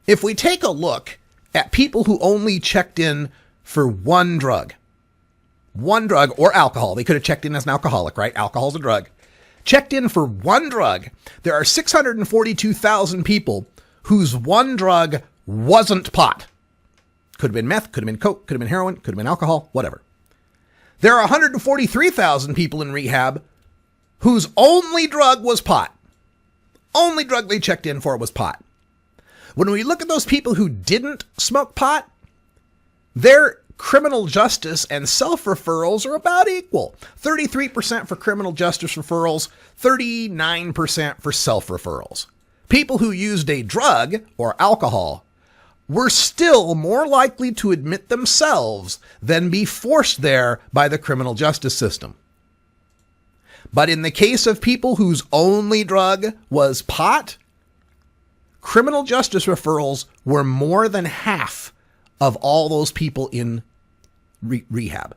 If we take a look at people who only checked in for one drug or alcohol, they could have checked in as an alcoholic, right? Alcohol's a drug. Checked in for one drug, there are 642,000 people whose one drug wasn't pot. Could have been meth, could have been coke, could have been heroin, could have been alcohol, whatever. There are 143,000 people in rehab whose only drug was pot. Only drug they checked in for was pot. When we look at those people who didn't smoke pot, their criminal justice and self-referrals are about equal. 33% for criminal justice referrals, 39% for self-referrals. People who used a drug or alcohol were still more likely to admit themselves than be forced there by the criminal justice system. But in the case of people whose only drug was pot, criminal justice referrals were more than half of all those people in rehab.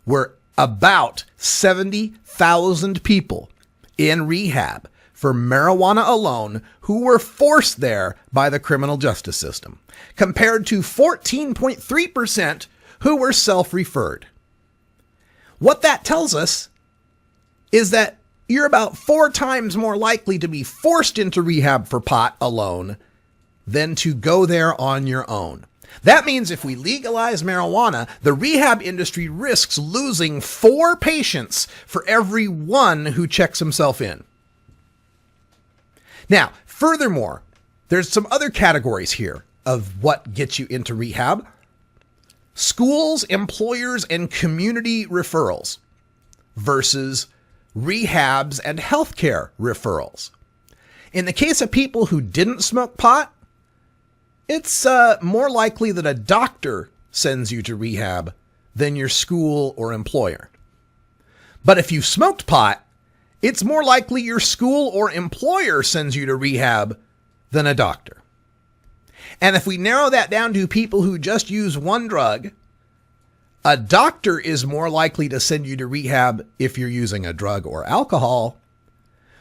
Were about 70,000 people in rehab for marijuana alone who were forced there by the criminal justice system, compared to 14.3% who were self-referred. What that tells us is that you're about 4 times more likely to be forced into rehab for pot alone than to go there on your own. That means if we legalize marijuana, the rehab industry risks losing 4 patients for every 1 who checks himself in. Now, furthermore, there's some other categories here of what gets you into rehab. Schools, employers, and community referrals versus rehabs and healthcare referrals. In the case of people who didn't smoke pot, it's more likely that a doctor sends you to rehab than your school or employer. But if you smoked pot, it's more likely your school or employer sends you to rehab than a doctor. And if we narrow that down to people who just use one drug, a doctor is more likely to send you to rehab if you're using a drug or alcohol.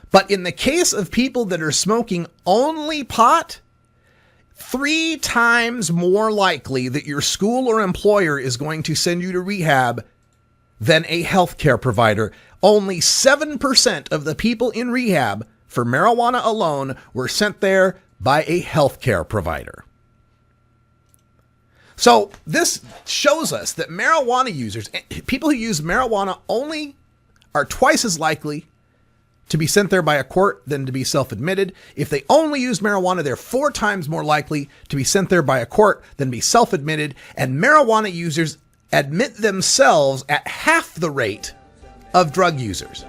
But in the case of people that are smoking only pot, 3 times more likely that your school or employer is going to send you to rehab than a healthcare provider. Only 7% of the people in rehab for marijuana alone were sent there by a healthcare provider. So this shows us that marijuana users, people who use marijuana only, are twice as likely to be sent there by a court than to be self-admitted. If they only use marijuana, they're 4 times more likely to be sent there by a court than be self-admitted. And marijuana users admit themselves at half the rate of drug users.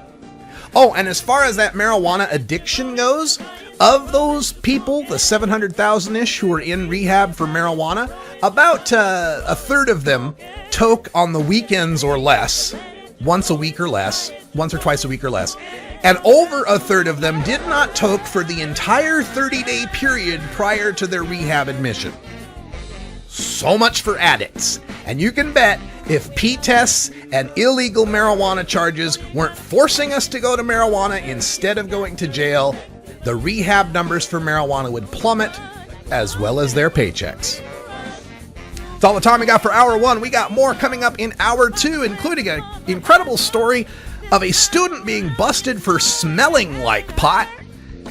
Oh, and as far as that marijuana addiction goes, of those people, the 700,000-ish who are in rehab for marijuana, about a third of them toke on the weekends or less, once or twice a week or less. And over a third of them did not toke for the entire 30-day period prior to their rehab admission. So much for addicts. And you can bet if P-tests and illegal marijuana charges weren't forcing us to go to marijuana instead of going to jail, the rehab numbers for marijuana would plummet, as well as their paychecks. That's all the time we got for Hour 1. We got more coming up in Hour 2, including an incredible story of a student being busted for smelling like pot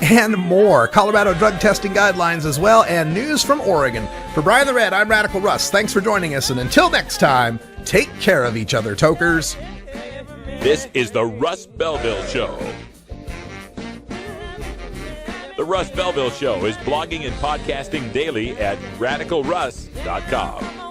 and more. Colorado drug testing guidelines as well, and news from Oregon. For Brian the Red, I'm Radical Russ. Thanks for joining us, and until next time, take care of each other, tokers.
This is the Russ Belville Show. The Russ Belville Show is blogging and podcasting daily at radicalruss.com.